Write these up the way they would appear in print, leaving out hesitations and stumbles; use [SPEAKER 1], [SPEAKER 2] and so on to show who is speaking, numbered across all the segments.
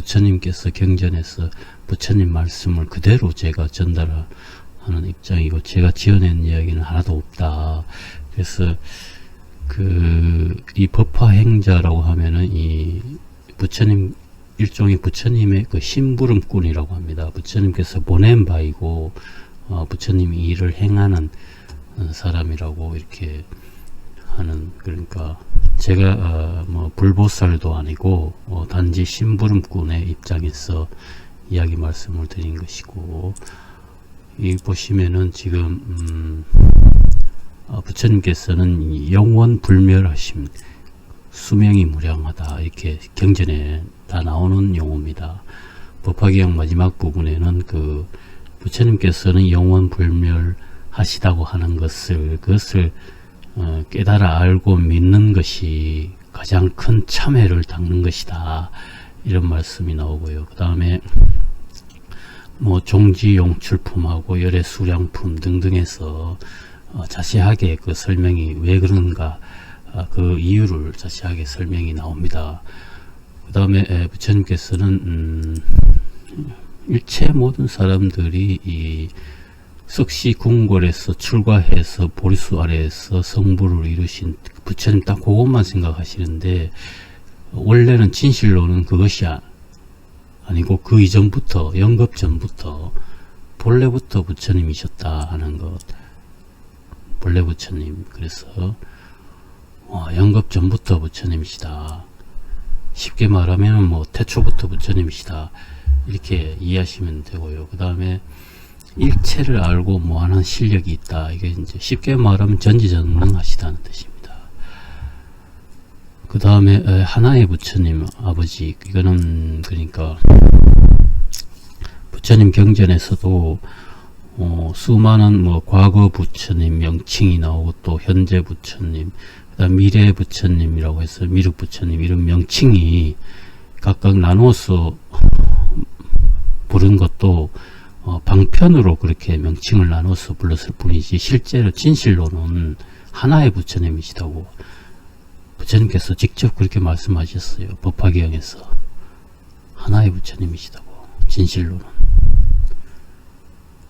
[SPEAKER 1] 부처님께서 경전에서 부처님 말씀을 그대로 제가 전달하는 입장이고, 제가 지어낸 이야기는 하나도 없다. 그래서 이 법화행자라고 하면은 이 부처님, 일종의 부처님의 그 심부름꾼이라고 합니다. 부처님께서 보낸 바이고, 부처님이 일을 행하는 사람이라고 이렇게 하는, 그러니까 제가 뭐 불보살도 아니고 단지 심부름꾼의 입장에서 이야기 말씀을 드린 것이고, 이 보시면은 지금 부처님께서는 영원 불멸하심, 수명이 무량하다, 이렇게 경전에 다 나오는 용어입니다. 법화경영 마지막 부분에는 그 부처님께서는 영원 불멸하시다고 하는 그것을 깨달아 알고 믿는 것이 가장 큰 참회를 닦는 것이다, 이런 말씀이 나오고요. 그 다음에 뭐 종지용 출품하고 열애 수량품 등등해서 자세하게 그 설명이 왜 그런가, 그 이유를 자세하게 설명이 나옵니다. 그 다음에 부처님께서는 일체 모든 사람들이 이 석시 궁궐에서 출가해서 보리수 아래에서 성부를 이루신 부처님, 딱 그것만 생각하시는데, 원래는 진실로는 그것이 아니고 그 이전부터, 영급 전부터 본래부터 부처님이셨다 하는 것. 본래 부처님. 그래서 영급 전부터 부처님이시다. 쉽게 말하면 뭐 태초부터 부처님이시다, 이렇게 이해하시면 되고요. 그 다음에 일체를 알고 뭐하는 실력이 있다. 이게 이제 쉽게 말하면 전지전능하시다는 뜻입니다. 그 다음에 하나의 부처님 아버지, 이거는 그러니까 부처님 경전에서도 수많은 뭐 과거 부처님 명칭이 나오고, 또 현재 부처님, 그다음 미래 부처님이라고 해서 미륵 부처님, 이런 명칭이 각각 나누어서 부른 것도 방편으로 그렇게 명칭을 나눠서 불렀을 뿐이지, 실제로 진실로는 하나의 부처님이시다고 부처님께서 직접 그렇게 말씀하셨어요. 법화경에서 하나의 부처님이시다고, 진실로는.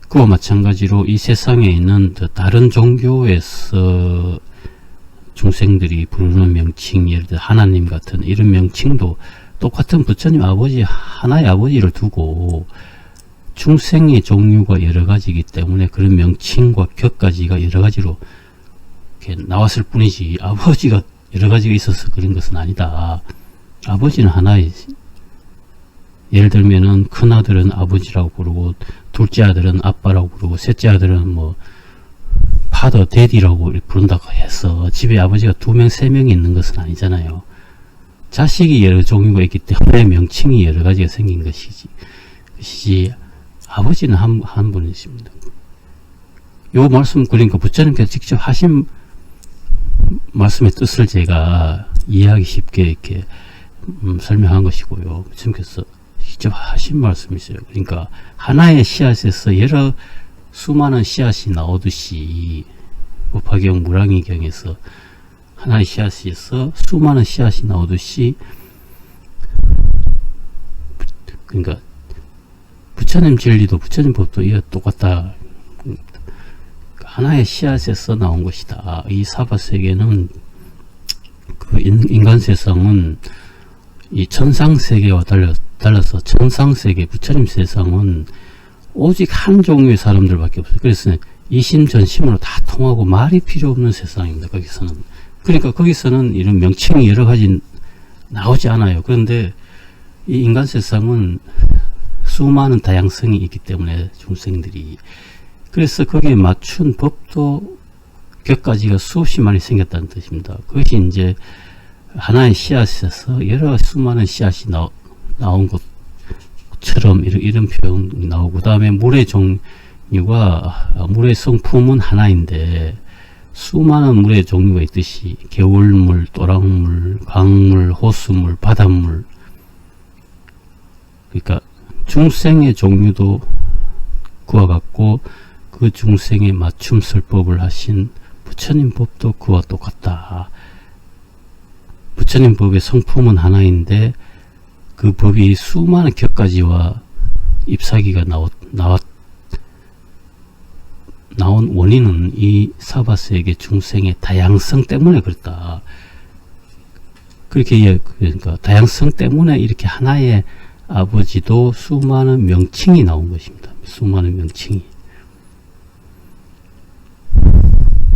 [SPEAKER 1] 그와 마찬가지로 이 세상에 있는 다른 종교에서 중생들이 부르는 명칭, 예를 들어 하나님 같은 이런 명칭도 똑같은 부처님 아버지, 하나의 아버지를 두고 중생의 종류가 여러 가지이기 때문에 그런 명칭과 격가지가 여러 가지로 이렇게 나왔을 뿐이지, 아버지가 여러 가지가 있어서 그런 것은 아니다. 아버지는 하나의, 예를 들면은 큰 아들은 아버지라고 부르고, 둘째 아들은 아빠라고 부르고, 셋째 아들은 뭐 파더, 데디라고 부른다고 해서 집에 아버지가 2명, 3명이 있는 것은 아니잖아요. 자식이 여러 종류가 있기 때문에 명칭이 여러 가지가 생긴 것이지 아버지는 한 분이십니다. 요 말씀, 그러니까 부처님께서 직접 하신 말씀의 뜻을 제가 이해하기 쉽게 이렇게 설명한 것이고요. 부처님께서 직접 하신 말씀이 있어요. 그러니까 하나의 씨앗에서 여러 수많은 씨앗이 나오듯이, 법화경 무량의경에서 하나의 씨앗에서 수많은 씨앗이 나오듯이, 그러니까 부처님 진리도 부처님 법도 이와 똑같다. 하나의 씨앗에서 나온 것이다. 이 사바세계는, 그 인간 세상은 이 천상세계와 달라서 천상세계, 부처님 세상은 오직 한 종류의 사람들밖에 없어요. 그래서 이심전심으로 다 통하고 말이 필요 없는 세상입니다. 거기서는. 그러니까 거기서는 이런 명칭이 여러 가지 나오지 않아요. 그런데 이 인간 세상은 수많은 다양성이 있기 때문에 중생들이, 그래서 거기에 맞춘 법도 격가지가 수없이 많이 생겼다는 뜻입니다. 그것이 이제 하나의 씨앗에서 여러 수많은 씨앗이 나온 것처럼 이런 표현이 나오고, 그 다음에 물의 종류가, 물의 성품은 하나인데 수많은 물의 종류가 있듯이 겨울물, 또랑물, 강물, 호수물, 바닷물, 그러니까 중생의 종류도 그와 같고, 그 중생에 맞춤 설법을 하신 부처님 법도 그와 똑같다. 부처님 법의 성품은 하나인데 그 법이 수많은 격가지와 잎사귀가 나온 원인은 이 사바세계 중생의 다양성 때문에 그렇다. 그렇게 그러니까 다양성 때문에 이렇게 하나의 아버지도 수많은 명칭이 나온 것입니다. 수많은 명칭이.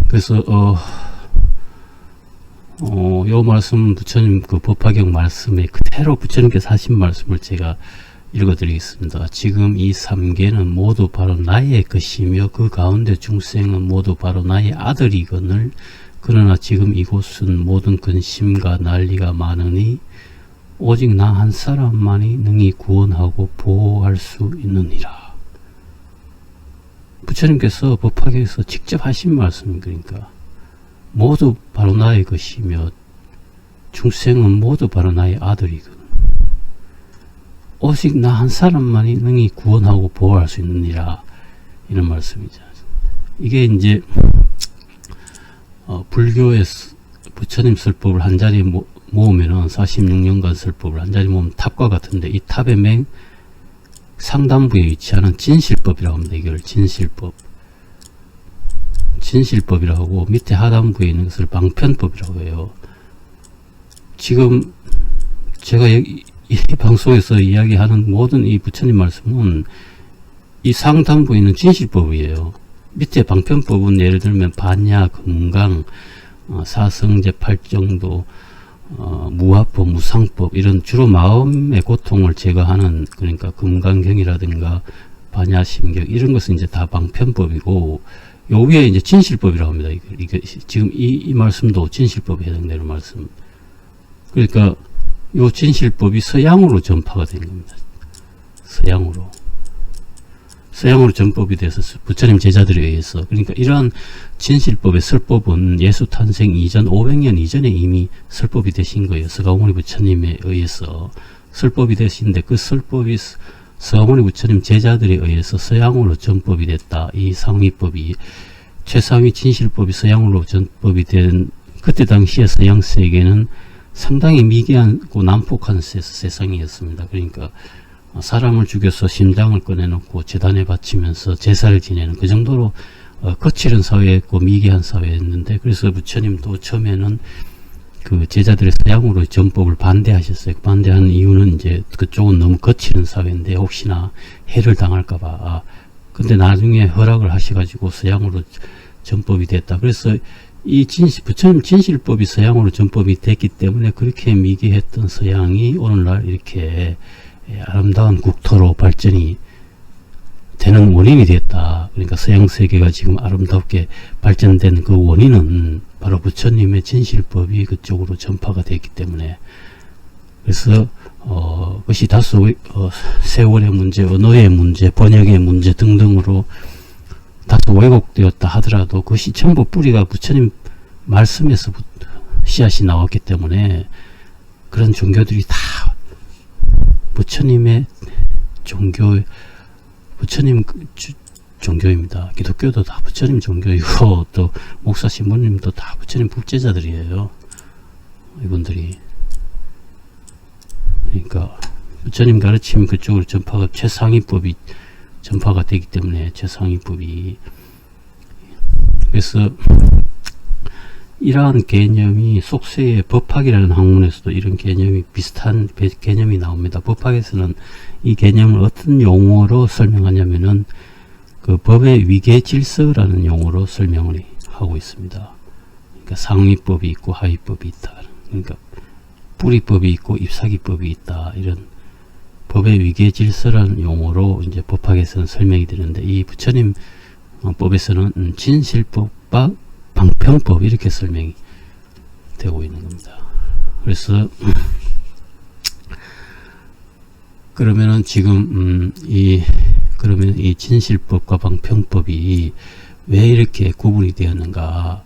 [SPEAKER 1] 그래서 요 말씀 부처님 그 법화경 말씀에 그대로 부처님께서 하신 말씀을 제가 읽어드리겠습니다. 지금 이 삼계는 모두 바로 나의 것이며 그 가운데 중생은 모두 바로 나의 아들이거늘 그러나 지금 이곳은 모든 근심과 난리가 많으니 오직 나 한 사람만이 능히 구원하고 보호할 수 있느니라. 부처님께서 법화경에서 직접 하신 말씀, 그러니까 모두 바로 나의 것이며 중생은 모두 바로 나의 아들이거든. 오직 나 한 사람만이 능히 구원하고 보호할 수 있느니라. 이런 말씀이죠. 이게 이제 불교의 부처님 설법을 한 자리에 모으면은 46년간 설법을 한 자리에 모으면 탑과 같은데 이 탑의 맨 상단부에 위치하는 진실법이라고 합니다. 이걸 진실법이라고 하고 밑에 하단부에 있는 것을 방편법이라고 해요. 지금 제가 이 방송에서 이야기하는 모든 이 부처님 말씀은 이 상단부에 있는 진실법이에요. 밑에 방편법은 예를 들면 반야, 금강, 사성제, 팔정도, 무화법, 무상법 이런 주로 마음의 고통을 제거하는 그러니까 금강경이라든가 반야심경 이런 것은 이제 다 방편법이고 요 위에 이제 진실법이라고 합니다. 이게 지금 이 말씀도 진실법에 해당되는 말씀. 그러니까 요 진실법이 서양으로 전파가 된 겁니다. 서양으로 전법이 돼서 부처님 제자들에 의해서. 그러니까 이러한 진실법의 설법은 예수 탄생 이전 500년 이전에 이미 설법이 되신 거예요. 서가모니 부처님에 의해서 설법이 되신데 그 설법이 서가모니 부처님 제자들에 의해서 서양으로 전법이 됐다. 이 상위법이 최상위 진실법이 서양으로 전법이 된 그때 당시에 서양 세계는 상당히 미개하고 난폭한 세상이었습니다. 그러니까 사람을 죽여서 심장을 꺼내놓고 제단에 바치면서 제사를 지내는 그 정도로 거칠은 사회였고 미개한 사회였는데 그래서 부처님도 처음에는 그 제자들의 서양으로 전법을 반대하셨어요. 반대하는 이유는 이제 그쪽은 너무 거칠은 사회인데 혹시나 해를 당할까봐. 근데 나중에 허락을 하셔가지고 서양으로 전법이 됐다. 그래서 이 부처님 진실법이 서양으로 전법이 됐기 때문에 그렇게 미개했던 서양이 오늘날 이렇게 아름다운 국토로 발전이 되는 원인이 됐다. 그러니까 서양 세계가 지금 아름답게 발전된 그 원인은 바로 부처님의 진실법이 그쪽으로 전파가 됐기 때문에 그래서 그것이 다소 세월의 문제, 언어의 문제, 번역의 문제 등등으로 다소 왜곡되었다 하더라도 그것이 전부 뿌리가 부처님 말씀에서 씨앗이 나왔기 때문에 그런 종교들이 다 부처님의 부처님 종교입니다. 기독교도 다 부처님 종교이고 또 목사 신부님도 다 부처님 불제자들이에요. 이분들이. 그러니까 부처님 가르침 그쪽으로 전파가 최상위법이 전파가 되기 때문에 최상위법이 그래서 이러한 개념이 속세의 법학이라는 학문에서도 이런 개념이 비슷한 개념이 나옵니다. 법학에서는 이 개념을 어떤 용어로 설명하냐면은 그 법의 위계질서라는 용어로 설명을 하고 있습니다. 그러니까 상위법이 있고 하위법이 있다. 그러니까 뿌리법이 있고 잎사귀법이 있다. 이런 법의 위계질서라는 용어로 이제 법학에서는 설명이 되는데 이 부처님 법에서는 진실법과 방편법 이렇게 설명이 되고 있는 겁니다. 그래서 그러면은 지금 그러면 이 진실법과 방편법이 왜 이렇게 구분이 되었는가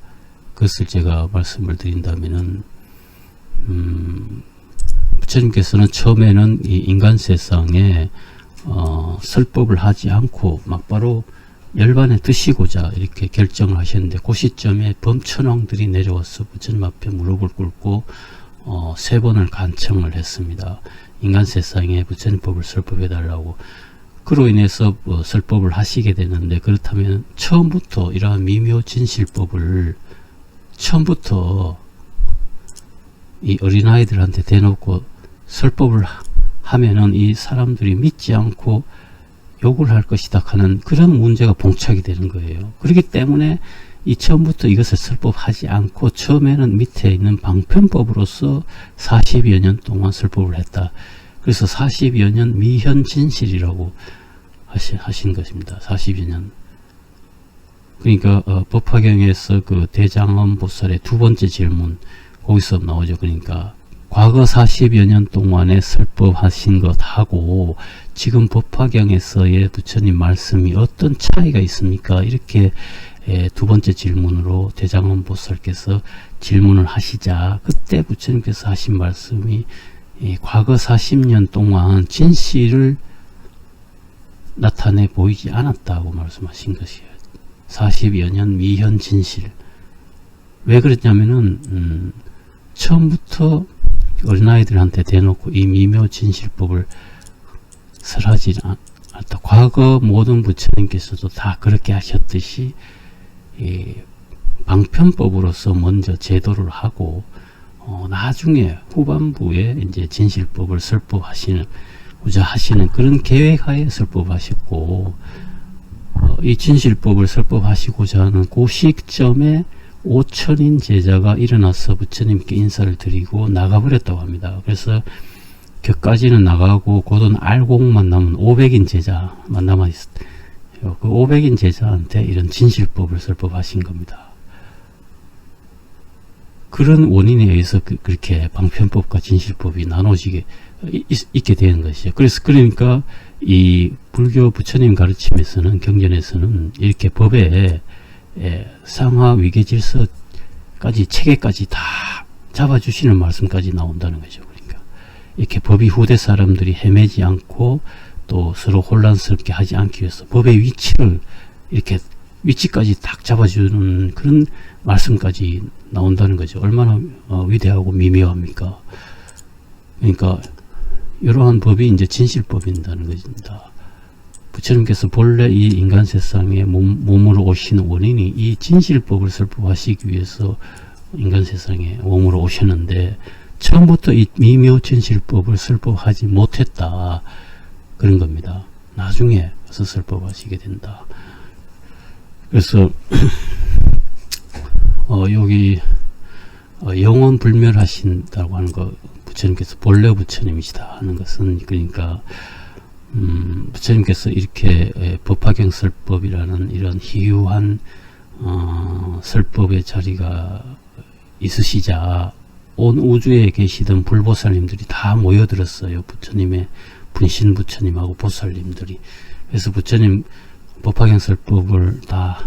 [SPEAKER 1] 그것을 제가 말씀을 드린다면은 부처님께서는 처음에는 이 인간 세상에 설법을 하지 않고 막바로 열반에 드시고자 이렇게 결정을 하셨는데 그 시점에 범천왕들이 내려와서 부처님 앞에 무릎을 꿇고 3번을 간청을 했습니다. 인간 세상에 부처님법을 설법해 달라고 그로 인해서 설법을 하시게 되는데, 그렇다면 처음부터 이러한 미묘진실법을 처음부터 이 어린아이들한테 대놓고 설법을 하면은 이 사람들이 믿지 않고 욕을 할 것이다 하는 그런 문제가 봉착이 되는 거예요. 그렇기 때문에 이 처음부터 이것을 설법하지 않고 처음에는 밑에 있는 방편법으로서 40여 년 동안 설법을 했다. 그래서 40여 년 미현진실이라고 하신 것입니다. 40여 년. 그러니까 법화경에서 그 대장엄 보살의 두 번째 질문, 거기서 나오죠. 그러니까 과거 40여 년 동안에 설법하신 것하고 지금 법화경에서의 부처님 말씀이 어떤 차이가 있습니까? 이렇게 두 번째 질문으로 대장엄 보살께서 질문을 하시자, 그때 부처님께서 하신 말씀이 과거 40년 동안 진실을 나타내 보이지 않았다고 말씀하신 것이에요. 40여 년 미현 진실. 왜 그랬냐면은 처음부터 어린아이들한테 대놓고 이 미묘 진실법을 설하지 않았다. 과거 모든 부처님께서도 다 그렇게 하셨듯이 방편법으로서 먼저 제도를 하고 나중에 후반부에 이제 진실법을 설법하시는 그런 계획하에 설법하셨고, 이 진실법을 설법하시고자 하는 그 시점에 5천인 제자가 일어나서 부처님께 인사를 드리고 나가버렸다고 합니다. 그래서 격까지는 나가고 곧은 알곡만 남은 500인 제자만 남아있었대요. 그 500인 제자한테 이런 진실법을 설법하신 겁니다. 그런 원인에 의해서 그렇게 방편법과 진실법이 나눠지게 있게 되는 것이죠. 그러니까 이 불교 부처님 가르침에서는, 경전에서는 이렇게 법에 상하 위계 질서까지, 체계까지 다 잡아주시는 말씀까지 나온다는 거죠. 그러니까 이렇게 법이 후대 사람들이 헤매지 않고 또 서로 혼란스럽게 하지 않기 위해서 법의 위치를 이렇게 위치까지 딱 잡아주는 그런 말씀까지 나온다는 거죠. 얼마나 위대하고 미묘합니까? 그러니까 이러한 법이 이제 진실법인다는 것입니다. 부처님께서 본래 이 인간 세상에 몸으로 오시는 원인이 이 진실법을 설법하시기 위해서 인간 세상에 몸으로 오셨는데, 처음부터 이 미묘 진실법을 설법하지 못했다, 그런 겁니다. 나중에 와서 설법하시게 된다. 그래서 여기 영원 불멸하신다고 하는 거, 부처님께서 본래 부처님이시다 하는 것은, 그러니까 부처님께서 이렇게 법화경 설법이라는 이런 희유한 설법의 자리가 있으시자 온 우주에 계시던 불보살님들이 다 모여들었어요. 부처님의 분신 부처님하고 보살님들이. 그래서 부처님 법화경 설법을 다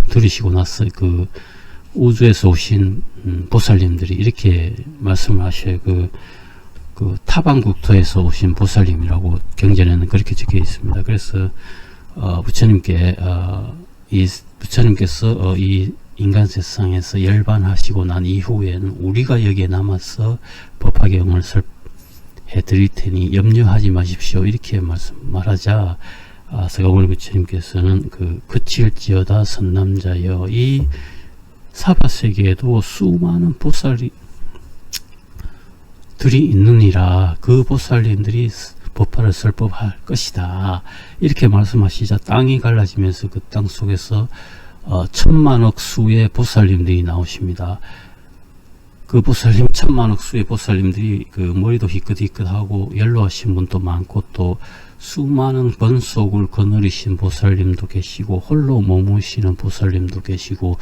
[SPEAKER 1] 들으시고 나서 그 우주에서 오신 보살님들이 이렇게 말씀을 하셔요. 그 타방국토에서 오신 보살님이라고 경전에는 그렇게 적혀 있습니다. 그래서 부처님께 부처님께서 이 인간 세상에서 열반하시고 난 이후에는 우리가 여기에 남아서 법화경을 설해 드릴 테니 염려하지 마십시오, 이렇게 말하자 서가모니 부처님께서는 그칠지어다 선남자여, 이 사바세계에도 수많은 보살이 들이 있느니라, 그 보살님들이 법화를 설법할 것이다, 이렇게 말씀하시자 땅이 갈라지면서 그 땅 속에서 천만억 수의 보살님들이 나오십니다. 그 보살님, 천만억 수의 보살님들이 그 머리도 희끗희끗하고 연로하신 분도 많고, 또 수많은 번속을 거느리신 보살님도 계시고 홀로 머무시는 보살님도 계시고,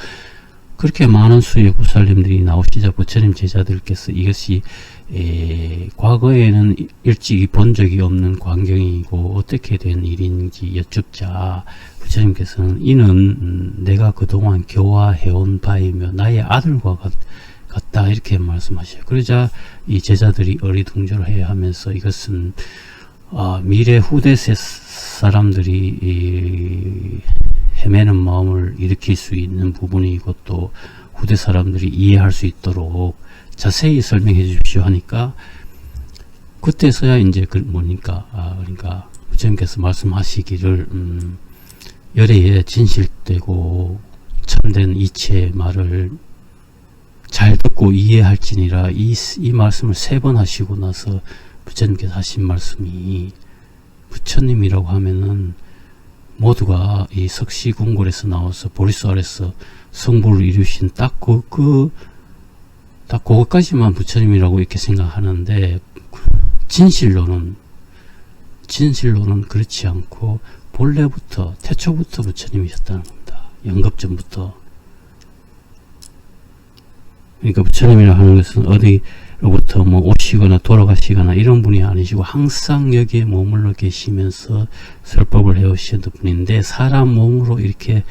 [SPEAKER 1] 그렇게 많은 수의 보살님들이 나오시자 부처님 제자들께서 이것이 과거에는 일찍이 본 적이 없는 광경이고 어떻게 된 일인지 여쭙자, 부처님께서는 이는 내가 그동안 교화해온 바이며 나의 아들과 같다, 이렇게 말씀하셔요. 그러자 이 제자들이 어리둥절해야 하면서, 이것은 미래 후대 사람들이 헤매는 마음을 일으킬 수 있는 부분이고, 또 후대 사람들이 이해할 수 있도록 자세히 설명해 주십시오 하니까, 그때서야 이제 그 뭐니까 그러니까 부처님께서 말씀하시기를 열애에 진실되고 참된 이치의 말을 잘 듣고 이해할지니라. 이 말씀을 3번 하시고 나서 부처님께서 하신 말씀이, 부처님이라고 하면은 모두가 이 석시궁궐에서 나와서 보리수 아래서 성부를 이루신 딱 그것까지만 부처님이라고 이렇게 생각하는데, 진실로는 그렇지 않고 본래부터 태초부터 부처님이셨다는 겁니다. 영겁전부터. 그러니까 부처님이라 하는 것은 어디로부터 뭐 오시거나 돌아가시거나 이런 분이 아니시고 항상 여기에 머물러 계시면서 설법을 해오시는 분인데, 사람 몸으로 이렇게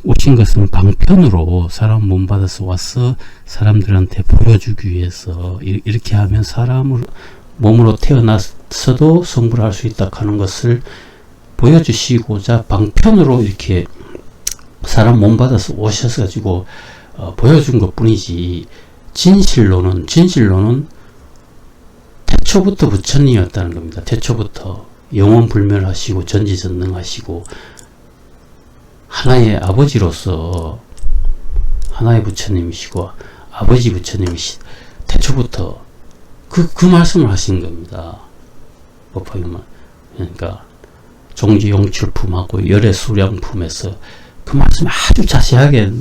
[SPEAKER 1] 오신 것은 방편으로 사람 몸 받아서 와서 사람들한테 보여주기 위해서, 이렇게 하면 사람으로 몸으로 태어났어도 성불을 할 수 있다 하는 것을 보여주시고자 방편으로 이렇게 사람 몸 받아서 오셔서 가지고 보여준 것 뿐이지, 진실로는 태초부터 부처님이었다는 겁니다. 태초부터 영원불멸하시고 전지전능하시고 하나의 아버지로서 하나의 부처님이시고 아버지 부처님이시, 태초부터 그 말씀을 하신 겁니다. 법화경만. 그러니까 종지용출품하고 열애수량품에서 그 말씀이 아주 자세하게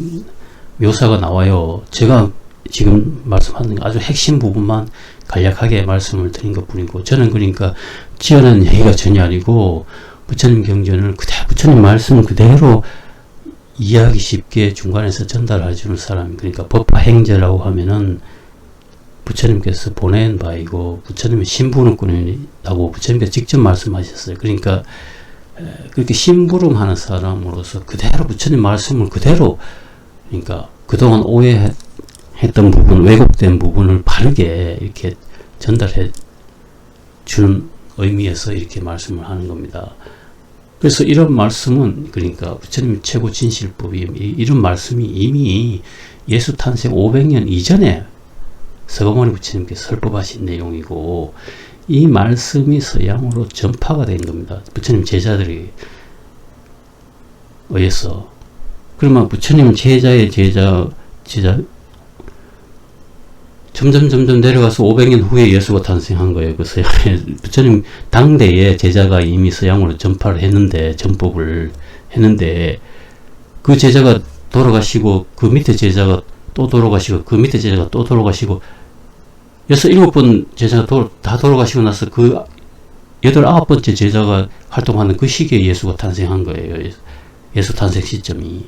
[SPEAKER 1] 묘사가 나와요. 제가 지금 말씀하는 아주 핵심 부분만 간략하게 말씀을 드린 것 뿐이고, 저는 그러니까 지어낸 얘기가 전혀 아니고 부처님 경전을 부처님 말씀을 그대로 이해하기 쉽게 중간에서 전달해 주는 사람. 그러니까 법화행제라고 하면은 부처님께서 보낸 바이고, 부처님의 심부름꾼이라고 부처님께서 직접 말씀하셨어요. 그러니까 그렇게 심부름하는 사람으로서 그대로 부처님 말씀을 그대로, 그러니까 그동안 오해했던 부분, 왜곡된 부분을 바르게 이렇게 전달해 주는 의미에서 이렇게 말씀을 하는 겁니다. 그래서 이런 말씀은, 그러니까 부처님 최고 진실법이, 이런 말씀이 이미 예수 탄생 500년 이전에 서가모니 부처님께서 설법하신 내용이고, 이 말씀이 서양으로 전파가 된 겁니다. 부처님 제자들이 의해서. 그러면 부처님 제자의 제자 점점 내려가서 500년 후에 예수가 탄생한 거예요. 그 서양에 부처님 당대에 제자가 이미 서양으로 전파를 했는데, 전법을 했는데, 그 제자가 돌아가시고 그 밑에 제자가 또 돌아가시고 그 밑에 제자가 또 돌아가시고 6, 7번 제자가 다 돌아가시고 나서 그 8, 9번째 제자가 활동하는 그 시기에 예수가 탄생한 거예요. 예수 탄생 시점이.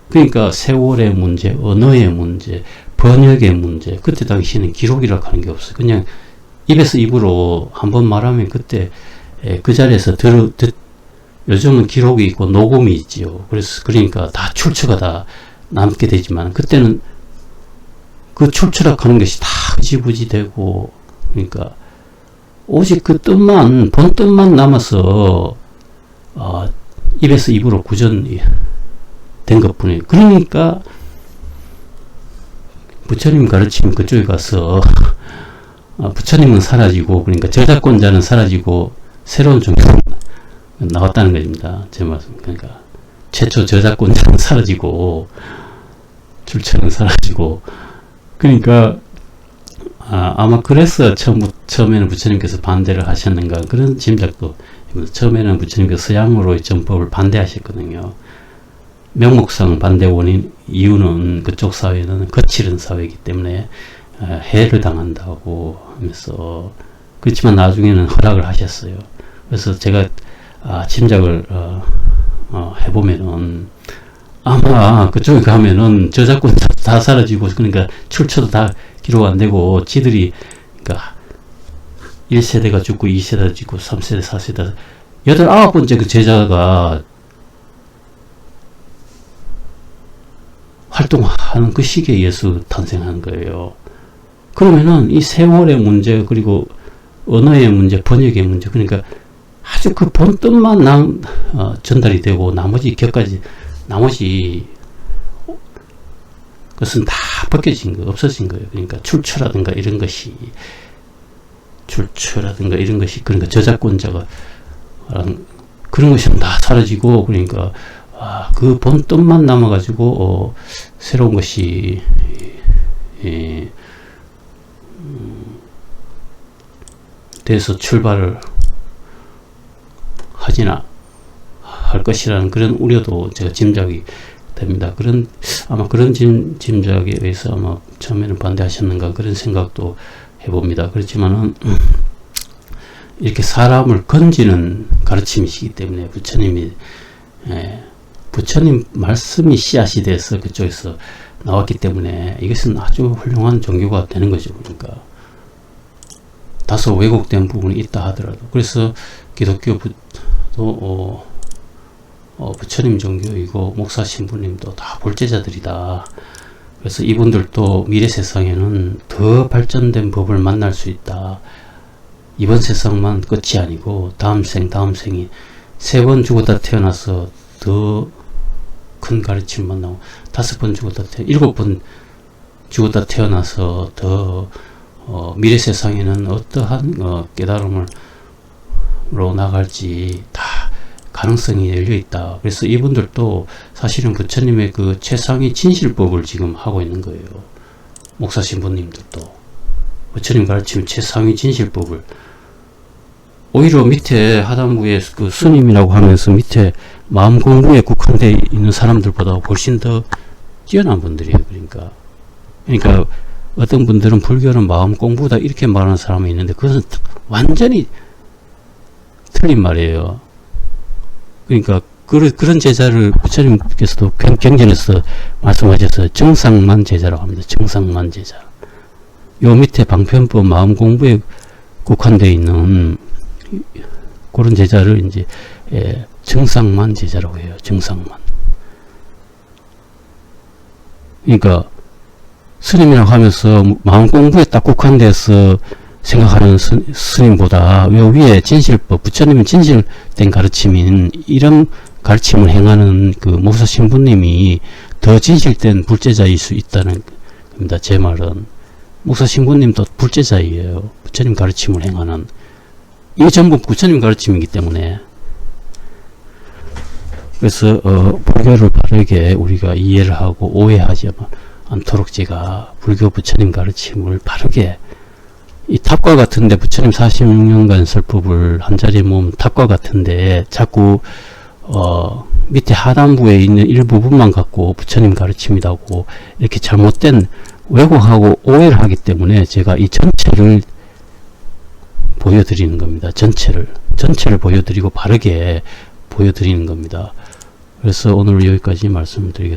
[SPEAKER 1] 그러니까 세월의 문제, 언어의 문제, 번역의 문제, 그때 당시에는 기록이라고 하는 게 없어요. 그냥 입에서 입으로 한번 말하면 그때 그 자리에서 요즘은 기록이 있고 녹음이 있지요. 그러니까 다 출처가 다 남게 되지만, 그때는 그 출처라고 하는 것이 다 흐지부지 되고, 그러니까 오직 그 뜻만, 본 뜻만 남아서 입에서 입으로 구전된 것뿐이에요. 그러니까 부처님 가르치면 그쪽에 가서 부처님은 사라지고, 그러니까 저작권자는 사라지고 새로운 종교가 나왔다는 것입니다. 제 말씀. 그러니까 최초 저작권자는 사라지고 출처는 사라지고, 그러니까 아마 그래서 처음에는 부처님께서 반대를 하셨는가, 그런 짐작도. 처음에는 부처님께서 서양으로의 전법을 반대하셨거든요. 명목상 반대 원인 이유는 그쪽 사회는 거칠은 사회이기 때문에 해를 당한다고 하면서, 그렇지만 나중에는 허락을 하셨어요. 그래서 제가 짐작을 해보면은 아마 그쪽에 가면은 저작권 다 사라지고, 그러니까 출처도 다 기록 안 되고, 지들이 그러니까 1세대가 죽고 2세대가 죽고 3세대 4세대 8, 9번째 그 제자가 활동하는 그 시기에 예수 탄생한 거예요. 그러면은 이 세월의 문제, 그리고 언어의 문제, 번역의 문제, 그러니까 아주 그 본 뜻만 전달이 되고, 나머지 것은 다 벗겨진 거, 없어진 거예요. 그러니까 출처라든가 이런 것이. 출처라든가 이런 것이, 그러니까 저작권자가 그런 것이 다 사라지고, 그러니까 그 본 뜻만 남아가지고 새로운 것이 돼서 출발을 하지나 할 것이라는 그런 우려도 제가 짐작이 됩니다. 아마 그런 짐작에 의해서 아마 처음에는 반대하셨는가 그런 생각도 해봅니다. 그렇지만은 이렇게 사람을 건지는 가르침이시기 때문에 부처님 말씀이 씨앗이 돼서 그쪽에서 나왔기 때문에 이것은 아주 훌륭한 종교가 되는 거죠. 그러니까 다소 왜곡된 부분이 있다 하더라도, 그래서 기독교도 부처님 종교이고 목사 신부님도 다 볼제자들이다. 그래서 이분들도 미래 세상에는 더 발전된 법을 만날 수 있다. 이번 세상만 끝이 아니고 다음 생이 3번 죽었다 태어나서 더 큰 가르침 만나고 5번 죽었다 7번 죽었다 태어나서 더 미래 세상에는 어떠한 깨달음으로 나갈지 다 가능성이 열려 있다. 그래서 이분들도 사실은 부처님의 그 최상위 진실법을 지금 하고 있는 거예요. 목사 신부님들도 부처님 가르치는 최상위 진실법을, 오히려 밑에 하단부에 그 스님이라고 하면서 밑에 마음 공부에 국한되어 있는 사람들보다 훨씬 더 뛰어난 분들이에요. 그러니까 어떤 분들은 불교는 마음 공부다 이렇게 말하는 사람이 있는데 그것은 완전히 틀린 말이에요. 그러니까 그런 제자를 부처님께서도 경전에서 말씀하셔서 정상만 제자라고 합니다. 정상만 제자. 요 밑에 방편법 마음 공부에 국한되어 있는 그런 제자를 이제 정상만 제자라고 해요. 정상만. 그러니까 스님이라고 하면서 마음 공부에 딱 국한돼서 생각하는 스님보다 요 위에 진실법, 부처님은 진실된 가르침인 이런 가르침을 행하는 그 목사 신부님이 더 진실된 불제자일 수 있다는 겁니다. 제 말은 목사 신부님도 불제자이에요. 부처님 가르침을 행하는, 이게 전부 부처님 가르침이기 때문에. 그래서 불교를 바르게 우리가 이해를 하고 오해하지 않도록 제가 불교 부처님 가르침을 바르게, 이 탑과 같은데 부처님 46년간 설법을 한 자리에 모은 탑과 같은데 자꾸 밑에 하단부에 있는 일부분만 갖고 부처님 가르침이라고 이렇게 잘못된 왜곡하고 오해를 하기 때문에 제가 이 전체를 보여드리는 겁니다. 전체를 보여드리고 바르게 보여드리는 겁니다. 그래서 오늘 여기까지 말씀드리겠습니다.